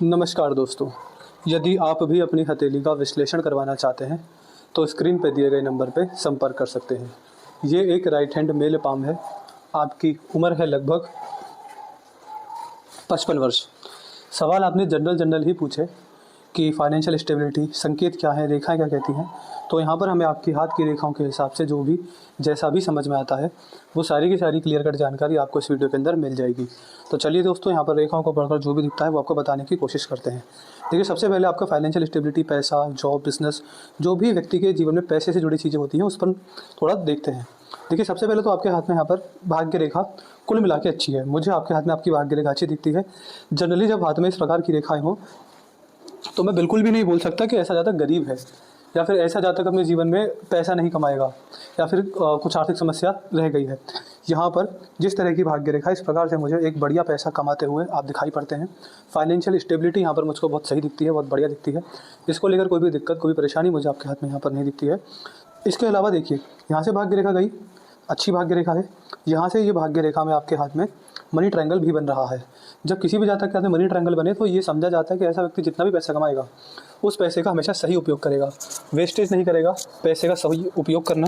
नमस्कार दोस्तों। यदि आप भी अपनी हथेली का विश्लेषण करवाना चाहते हैं तो स्क्रीन पर दिए गए नंबर पर संपर्क कर सकते हैं। ये एक राइट हैंड मेल पाम है। आपकी उम्र है लगभग 55 वर्ष। सवाल आपने जनरल ही पूछे कि फाइनेंशियल स्टेबिलिटी संकेत क्या है, रेखाएं क्या कहती हैं। तो यहाँ पर हमें आपकी हाथ की रेखाओं के हिसाब से जो भी जैसा भी समझ में आता है वो सारी की सारी क्लियर कट जानकारी आपको इस वीडियो के अंदर मिल जाएगी। तो चलिए दोस्तों, यहाँ पर रेखाओं को पढ़कर जो भी दिखता है वो आपको बताने की कोशिश करते हैं। देखिए, सबसे पहले आपका फाइनेंशियल स्टेबिलिटी, पैसा, जॉब, बिजनेस, जो भी व्यक्ति के जीवन में पैसे से जुड़ी चीज़ें होती हैं उस पर थोड़ा देखते हैं। देखिए, सबसे पहले तो आपके हाथ में यहाँ पर भाग्य रेखा कुल मिला के अच्छी है। मुझे आपके हाथ में आपकी भाग्य रेखा अच्छी दिखती है। जनरली जब हाथ में इस प्रकार की रेखाएं हों तो मैं बिल्कुल भी नहीं बोल सकता कि ऐसा जातक गरीब है या फिर ऐसा जातक अपने जीवन में पैसा नहीं कमाएगा या फिर कुछ आर्थिक समस्या रह गई है। यहाँ पर जिस तरह की भाग्य रेखा इस प्रकार से मुझे एक बढ़िया पैसा कमाते हुए आप दिखाई पड़ते हैं। फाइनेंशियल स्टेबिलिटी यहाँ पर मुझको बहुत सही दिखती है, बहुत बढ़िया दिखती है। इसको लेकर कोई भी दिक्कत, कोई भी परेशानी मुझे आपके हाथ में यहाँ पर नहीं दिखती है। इसके अलावा देखिए, यहाँ से भाग्य रेखा गई, अच्छी भाग्य रेखा है। यहाँ से ये भाग्य रेखा में आपके हाथ में मनी ट्रायंगल भी बन रहा है। जब किसी भी जातक के हाथ में मनी ट्रायंगल बने तो ये समझा जाता है कि ऐसा व्यक्ति जितना भी पैसा कमाएगा उस पैसे का हमेशा सही उपयोग करेगा, वेस्टेज नहीं करेगा। पैसे का सही उपयोग करना,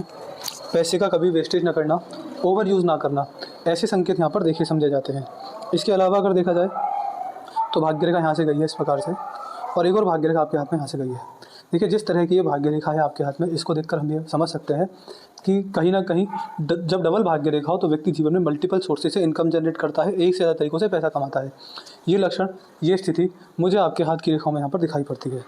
पैसे का कभी वेस्टेज ना करना, ओवर यूज़ ना करना, ऐसे संकेत यहाँ पर देखे समझे जाते हैं। इसके अलावा अगर देखा जाए तो भाग्य रेखा यहाँ से गई है इस प्रकार से, और एक और भाग्य रेखा आपके हाथ में यहाँ से गई है। देखिए, जिस तरह की ये भाग्य रेखा है आपके हाथ में, इसको देखकर हम ये समझ सकते हैं कि कहीं ना कहीं जब डबल भाग्य रेखा हो तो व्यक्ति जीवन में मल्टीपल सोर्सेज से इनकम जनरेट करता है, एक से ज़्यादा तरीक़ों से पैसा कमाता है। ये लक्षण, ये स्थिति मुझे आपके हाथ की रेखाओं में यहाँ पर दिखाई पड़ती है।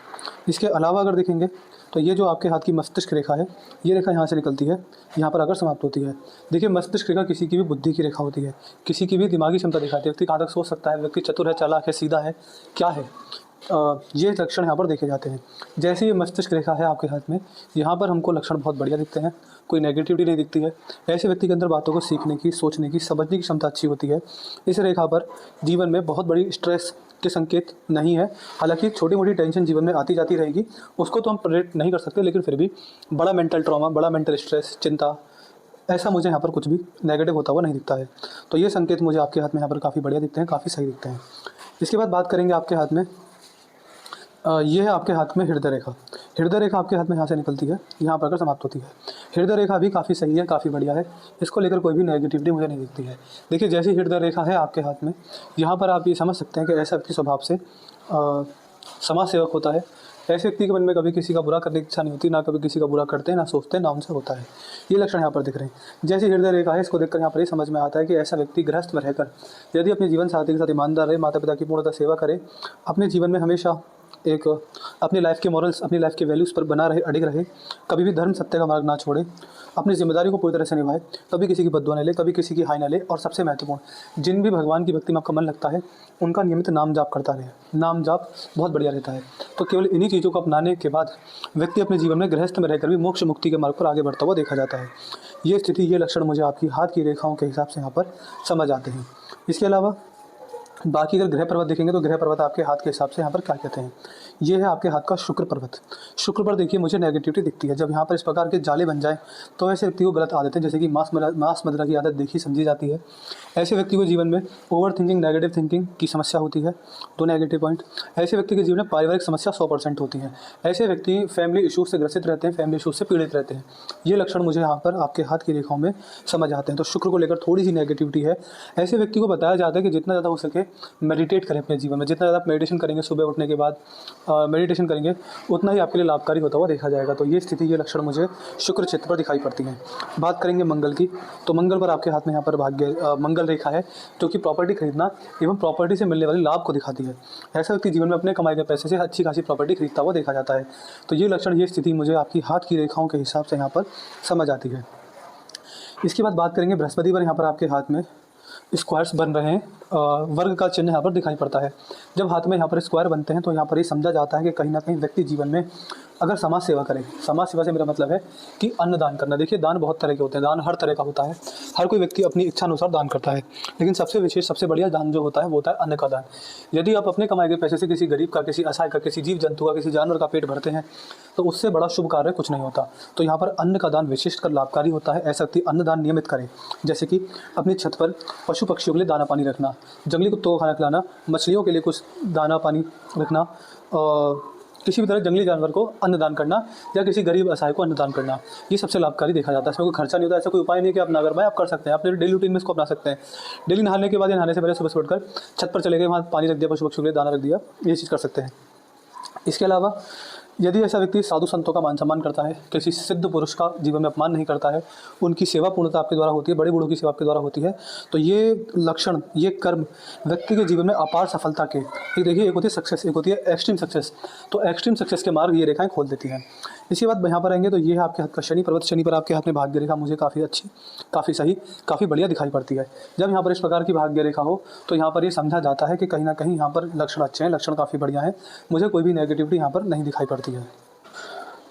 इसके अलावा अगर देखेंगे तो ये जो आपके हाथ की मस्तिष्क रेखा है, ये रेखा यहाँ से निकलती है, यहाँ पर आकर समाप्त होती है। देखिए, मस्तिष्क रेखा किसी की भी बुद्धि की रेखा होती है, किसी की भी दिमागी क्षमता दिखाती है। व्यक्ति कहाँ तक सोच सकता है, व्यक्ति चतुर है, चालाक है, सीधा है, क्या है, ये लक्षण यहाँ पर देखे जाते हैं। जैसे ये मस्तिष्क रेखा है आपके हाथ में, यहाँ पर हमको लक्षण बहुत बढ़िया दिखते हैं, कोई नेगेटिविटी नहीं दिखती है। ऐसे व्यक्ति के अंदर बातों को सीखने की, सोचने की, समझने की क्षमता अच्छी होती है। इस रेखा पर जीवन में बहुत बड़ी स्ट्रेस के संकेत नहीं है। हालांकि छोटी मोटी टेंशन जीवन में आती जाती रहेगी, उसको तो हम प्रेडिक्ट नहीं कर सकते, लेकिन फिर भी बड़ा मेंटल ट्रॉमा, बड़ा मेंटल स्ट्रेस, चिंता, ऐसा मुझे यहाँ पर कुछ भी नेगेटिव होता हुआ नहीं दिखता है। तो ये संकेत मुझे आपके हाथ में यहाँ पर काफ़ी बढ़िया दिखते हैं, काफ़ी सही दिखते हैं। इसके बाद बात करेंगे आपके हाथ में, ये है आपके हाथ में हृदय रेखा। हृदय रेखा आपके हाथ में यहाँ से निकलती है, यहाँ पर आकर समाप्त होती है। हृदय रेखा भी काफ़ी सही है, काफ़ी बढ़िया है। इसको लेकर कोई भी नेगेटिविटी मुझे नहीं दिखती है। देखिए, जैसी हृदय रेखा है आपके हाथ में, यहाँ पर आप ये समझ सकते हैं कि ऐसा व्यक्ति स्वभाव से समाज सेवक होता है। ऐसे व्यक्ति के मन में कभी किसी का बुरा करने की इच्छा नहीं होती, ना कभी किसी का बुरा करते हैं, ना सोचते हैं, ना उनसे होता है। ये लक्षण यहाँ पर दिख रहे हैं। जैसी हृदय रेखा है, इसको देखकर यहाँ पर ये समझ में आता है कि ऐसा व्यक्ति गृहस्थ में रहकर यदि अपने जीवन साथी के साथ ईमानदार रहे, माता पिता की पूर्णतः सेवा करे, अपने जीवन में हमेशा एक अपनी लाइफ के मॉरल्स, अपनी लाइफ के वैल्यूज़ पर बना रहे, अडिग रहे, कभी भी धर्म सत्य का मार्ग ना छोड़े, अपनी जिम्मेदारी को पूरी तरह से निभाए, कभी किसी की बद्दुआ न ले, कभी किसी की हाय न ले, और सबसे महत्वपूर्ण, जिन भी भगवान की भक्ति में आपका मन लगता है उनका नियमित नाम जाप करता रहे। नाम जाप बहुत बढ़िया रहता है। तो केवल इन्हीं चीज़ों को अपनाने के बाद व्यक्ति अपने जीवन में गृहस्थ में रहकर भी मोक्ष मुक्ति के मार्ग पर आगे बढ़ता हुआ देखा जाता है। ये स्थिति, ये लक्षण मुझे आपकी हाथ की रेखाओं के हिसाब से यहाँ पर समझ आते हैं। इसके अलावा बाकी अगर ग्रह पर्वत देखेंगे तो ग्रह पर्वत आपके हाथ के हिसाब से यहाँ पर क्या कहते हैं। ये है आपके हाथ का शुक्र पर्वत। शुक्र पर देखिए मुझे नेगेटिविटी दिखती है। जब यहाँ पर इस प्रकार के जाले बन जाएं तो ऐसे व्यक्ति को गलत आदतें, जैसे कि मांस मदिरा की आदत देखी समझी जाती है। ऐसे व्यक्ति को जीवन में ओवर थिंकिंग, नेगेटिव थिंकिंग की समस्या होती है। दो नेगेटिव पॉइंट, ऐसे व्यक्ति के जीवन में पारिवारिक समस्या 100% होती है। ऐसे व्यक्ति फैमिली इशूज़ से ग्रसित रहते हैं, फैमिली इशूज़ से पीड़ित रहते हैं। ये लक्षण मुझे यहाँ पर आपके हाथ की रेखाओं में समझ आते हैं। तो शुक्र को लेकर थोड़ी सी नेगेटिविटी है। ऐसे व्यक्ति को बताया जाता है कि जितना ज़्यादा हो सके मेडिटेट करें अपने जीवन में। जितना ज़्यादा आप मेडिटेशन करेंगे, सुबह उठने के बाद मेडिटेशन करेंगे, उतना ही आपके लिए लाभकारी होता हुआ देखा जाएगा। तो ये स्थिति, ये लक्षण मुझे शुक्र क्षेत्र पर दिखाई पड़ती हैं। बात करेंगे मंगल की, तो मंगल पर आपके हाथ में यहाँ पर मंगल रेखा है, जो कि प्रॉपर्टी खरीदना एवं प्रॉपर्टी से मिलने वाले लाभ को दिखाती है। ऐसा व्यक्ति जीवन में अपने कमाए गए पैसे से अच्छी खासी प्रॉपर्टी खरीदता हुआ देखा जाता है। तो ये लक्षण, ये स्थिति मुझे आपकी हाथ की रेखाओं के हिसाब से यहाँ पर समझ आती है। इसके बाद बात करेंगे बृहस्पति पर। यहाँ पर आपके हाथ में स्क्वायर्स बन रहे हैं, वर्ग का चिन्ह यहाँ पर दिखाई पड़ता है। जब हाथ में यहाँ पर स्क्वायर बनते हैं तो यहाँ पर ये समझा जाता है कि कहीं ना कहीं व्यक्ति जीवन में अगर समाज सेवा करे, समाज सेवा से मेरा मतलब है कि अन्न दान करना। देखिए, दान बहुत तरह के होते हैं, दान हर तरह का होता है, हर कोई व्यक्ति अपनी इच्छा अनुसार दान करता है, लेकिन सबसे विशेष, सबसे बढ़िया दान जो होता है वो होता है अन्न का दान। यदि आप अपने कमाए गए पैसे से किसी गरीब का, किसी असहाय का, किसी जीव जंतु का, किसी जानवर का पेट भरते हैं तो उससे बड़ा शुभ कार्य कुछ नहीं होता। तो यहाँ पर अन्न का दान विशिष्ट लाभकारी होता है। ऐसा व्यक्ति अन्न दान नियमित करे, जैसे कि अपनी छत पर पशु पक्षियों के लिए दाना पानी रखना, जंगली कुत्तों को खाना खिलाना, मछलियों के लिए कुछ दाना पानी रखना, किसी भी तरह जंगली जानवर को अन्नदान करना या किसी गरीब असहाय को अन्नदान करना, ये सबसे लाभकारी देखा जाता है। इसमें कोई खर्चा नहीं होता, ऐसा कोई उपाय नहीं कि आप ना कर पाएँ, आप कर सकते हैं, अपने डेली रूटीन में इसको अपना सकते हैं। डेली नहाने के बाद या नहाने से पहले सुबह से उठकर छत पर चले गए, वहाँ पानी रख दिया, पशु पक्षियों के लिए दाना रख दिया, ये चीज़ कर सकते हैं। इसके अलावा यदि ऐसा व्यक्ति साधु संतों का मान सम्मान करता है, किसी सिद्ध पुरुष का जीवन में अपमान नहीं करता है, उनकी सेवा पूर्णतः आपके द्वारा होती है, बड़े बूढ़ों की सेवा आपके द्वारा होती है, तो ये लक्षण, ये कर्म व्यक्ति के जीवन में अपार सफलता के, ये देखिए, एक होती है सक्सेस, एक होती है एक्सट्रीम सक्सेस, तो एक्सट्रीम सक्सेस के मार्ग ये रेखाएं खोल देती हैं। इसी बात यहाँ पर आएंगे तो ये है आपके हाथ का शनि पर्वत। शनि पर आपके हाथ में भाग्य रेखा मुझे काफ़ी अच्छी, काफ़ी सही, काफ़ी बढ़िया दिखाई पड़ती है। जब यहाँ पर इस प्रकार की भाग्य रेखा हो तो यहाँ पर ये समझा जाता है कि कहीं ना कहीं यहाँ पर लक्षण अच्छे हैं, लक्षण काफ़ी बढ़िया हैं, मुझे कोई भी नेगेटिविटी यहाँ पर नहीं दिखाई पड़ती है।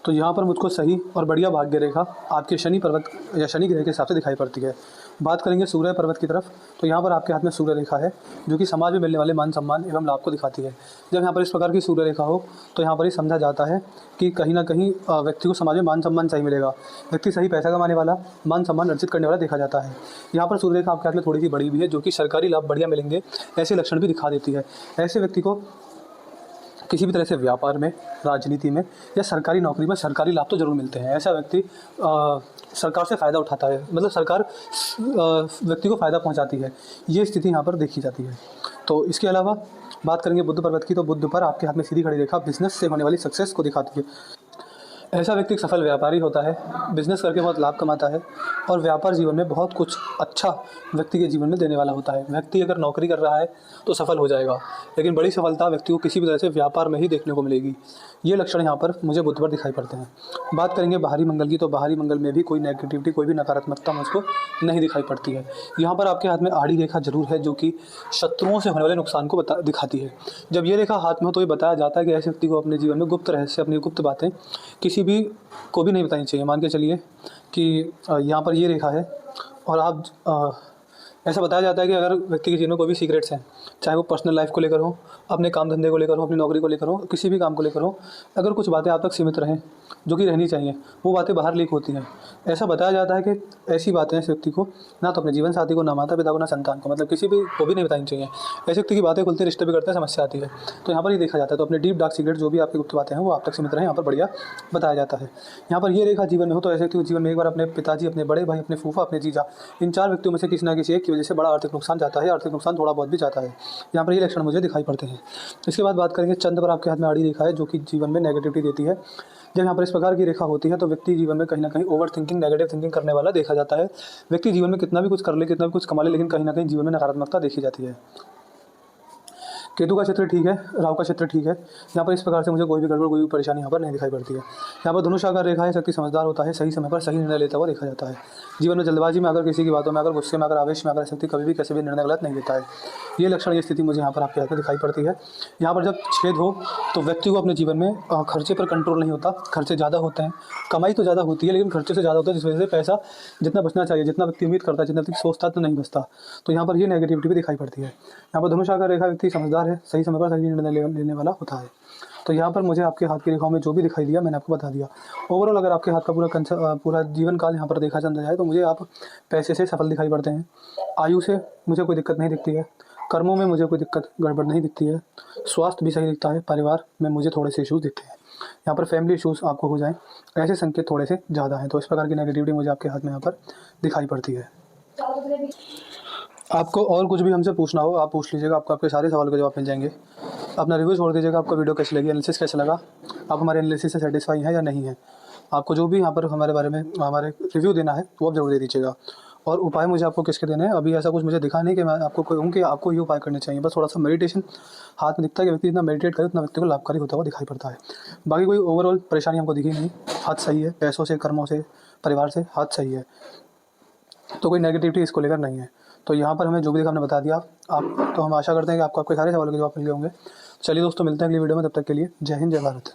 तो यहाँ पर मुझको सही और बढ़िया भाग्य रेखा आपके शनि पर्वत या शनि ग्रह के हिसाब से दिखाई पड़ती है। बात करेंगे सूर्य पर्वत की तरफ, तो यहाँ पर आपके हाथ में सूर्य रेखा है जो कि समाज में मिलने वाले मान सम्मान एवं लाभ को दिखाती है। जब यहाँ पर इस प्रकार की सूर्य रेखा हो तो यहाँ पर ही समझा जाता है कि कहीं ना कहीं व्यक्ति को समाज में मान सम्मान सही मिलेगा, व्यक्ति सही पैसा कमाने वाला, मान सम्मान अर्जित करने वाला देखा जाता है। यहाँ पर सूर्य रेखा आपके हाथ में थोड़ी सी बड़ी भी है जो कि सरकारी लाभ बढ़िया मिलेंगे ऐसे लक्षण भी दिखा देती है। ऐसे व्यक्ति को किसी भी तरह से व्यापार में, राजनीति में या सरकारी नौकरी में सरकारी लाभ तो ज़रूर मिलते हैं। ऐसा व्यक्ति सरकार से फ़ायदा उठाता है, मतलब सरकार व्यक्ति को फ़ायदा पहुंचाती है, ये स्थिति यहाँ पर देखी जाती है। तो इसके अलावा बात करेंगे बुध पर्वत की, तो बुध पर आपके हाथ में सीधी खड़ी रेखा बिजनेस से होने वाली सक्सेस को दिखाती है। ऐसा व्यक्ति एक सफल व्यापारी होता है, बिजनेस करके बहुत लाभ कमाता है और व्यापार जीवन में बहुत कुछ अच्छा व्यक्ति के जीवन में देने वाला होता है। व्यक्ति अगर नौकरी कर रहा है तो सफल हो जाएगा, लेकिन बड़ी सफलता व्यक्ति को किसी भी तरह से व्यापार में ही देखने को मिलेगी। ये लक्षण यहाँ पर मुझे बुध पर दिखाई पड़ते हैं। बात करेंगे बाहरी मंगल की, तो बाहरी मंगल में भी कोई नेगेटिविटी, कोई भी नकारात्मकता मुझको नहीं दिखाई पड़ती है। यहाँ पर आपके हाथ में आड़ी रेखा जरूर है जो कि शत्रुओं से होने वाले नुकसान को दिखाती है। जब ये रेखा हाथ में हो तो ये बताया जाता है कि ऐसे व्यक्ति को अपने जीवन में गुप्त रहस्य, अपनी गुप्त बातें किसी भी को भी नहीं बतानी चाहिए। मान के चलिए कि यहाँ पर ये रेखा है और आप ऐसा बताया जाता है कि अगर व्यक्ति के जीवन में कोई भी सीक्रेट्स हैं, चाहे वो पर्सनल लाइफ को लेकर हो, अपने काम धंधे को लेकर हो, अपनी नौकरी को लेकर हो, किसी भी काम को लेकर हो, अगर कुछ बातें आप तक सीमित रहें जो कि रहनी चाहिए, वो बातें बाहर लीक होती हैं। ऐसा बताया जाता है कि ऐसी बातें इस व्यक्ति को, ना तो अपने जीवन साथी को, ना माता पिता को, ना संतान को, मतलब किसी भी को भी नहीं बतानी चाहिए। ऐसे व्यक्ति की बातें खुलते रिश्ते भी करते हैं, समस्या आती है। तो यहाँ पर ये देखा जाता है, तो अपने डीप डार्क सीक्रेट जो भी आपकी गुप्त बातें हैं वो आप तक सीमित रहें, यहाँ पर बढ़िया बताया जाता है। यहाँ पर ये रेखा जीवन में हो तो ऐसे व्यक्ति को जीवन में एक बार अपने पिताजी, अपने बड़े भाई, अपने फूफा, अपने जीजा, इन 4 व्यक्तियों में से किसी ना किसी एक की वजह से बड़ा आर्थिक नुकसान जाता है, आर्थिक नुकसान थोड़ा बहुत भी जाता है। यहाँ पर ये लक्षण मुझे दिखाई पड़ते हैं। इसके बाद बात करेंगे चंद्र पर आपके हाथ में आड़ी रेखा है जो कि जीवन में नेगेटिविटी देती है। जब यहाँ पर इस प्रकार की रेखा होती है तो व्यक्ति जीवन में कहीं ना कहीं ओवर थिंकिंग, नेगेटिव थिंकिंग करने वाला देखा जाता है। व्यक्ति जीवन में कितना भी कुछ कर ले, कितना भी कुछ कमा ले, लेकिन कहीं ना कहीं जीवन में नकारात्मकता देखी जाती है। केतु का क्षेत्र ठीक है, राहु का क्षेत्र ठीक है। यहाँ पर इस प्रकार से मुझे कोई भी गड़बड़, कोई भी परेशानी यहाँ पर नहीं दिखाई पड़ती है। यहाँ पर धनुष आकार रेखा है, शक्ति समझदार होता है, सही समय पर सही निर्णय लेता हुआ देखा जाता है। जीवन में जल्दबाजी में आकर, किसी की बातों में आकर, गुस्से में आकर, आवेश में आकर शक्ति कभी भी कैसे भी निर्णय गलत नहीं लेता है। ये लक्षण, ये स्थिति मुझे यहाँ पर आपके हाथ में दिखाई पड़ती है। यहाँ पर जब छेद हो तो व्यक्ति को अपने जीवन में खर्चे पर कंट्रोल नहीं होता, खर्चे ज़्यादा होते हैं, कमाई तो ज़्यादा होती है लेकिन खर्चे से ज़्यादा होता है, जिस वजह से पैसा जितना बचना चाहिए, जितना व्यक्ति उम्मीद करता है, जितना व्यक्ति सोचता है, तो नहीं बचता। तो यहाँ पर ये नेगेटिविटी भी दिखाई पड़ती है। यहाँ पर धनुष आकार रेखा, व्यक्ति समझदार है, सही समय पर सही निर्णय लेने वाला होता है। तो यहाँ पर मुझे आपके हाथ की रेखाओं में जो भी दिखाई दिया मैंने आपको बता दिया। ओवरऑल अगर आपके हाथ का पूरा जीवन काल यहाँ पर देखा जाए तो मुझे आप पैसे से सफल दिखाई पड़ते हैं, आयु से मुझे कोई दिक्कत नहीं दिखती है, कर्मों में मुझे कोई दिक्कत गड़बड़ नहीं दिखती है, स्वास्थ्य भी सही दिखता है, परिवार में मुझे थोड़े से इशूज़ दिखते हैं। यहाँ पर फैमिली इशूज़ आपको हो जाएँ, ऐसे संकेत थोड़े से ज़्यादा हैं। तो इस प्रकार की नेगेटिविटी मुझे आपके हाथ में यहाँ पर दिखाई पड़ती है। आपको और कुछ भी हमसे पूछना हो आप पूछ लीजिएगा, आपको आपके सारे सवाल के जवाब मिल जाएंगे। अपना रिव्यू छोड़ दीजिएगा, आपको वीडियो कैसी लगी, एनालिसिस कैसा लगा, आप हमारे एनालिसिस से सेटिस्फाई हैं या नहीं है। आपको जो भी यहाँ पर हमारे बारे में हमारे रिव्यू देना है वो आप जरूर दे दीजिएगा। और उपाय मुझे आपको किसके देने हैं, अभी ऐसा कुछ मुझे दिखा नहीं कि मैं आपको कहूँ कि आपको ये उपाय करने चाहिए। बस थोड़ा सा मेडिटेशन हाथ में दिखता है कि व्यक्ति जितना मेडिटेट करे उतना व्यक्ति को लाभकारी होता हुआ दिखाई पड़ता है। बाकी कोई ओवरऑल परेशानी हमको दिखी नहीं, हाथ सही है, पैसों से, कर्मों से, परिवार से हाथ सही है, तो कोई नेगेटिविटी इसको लेकर नहीं है। तो यहाँ पर हमें जो भी देखा हमने बता दिया आप, तो हम आशा करते हैं कि आपको आपके सारे सवालों के जवाब मिल गए होंगे। चलिए दोस्तों, मिलते हैं अगली वीडियो में, तब तक के लिए जय हिंद, जय भारत।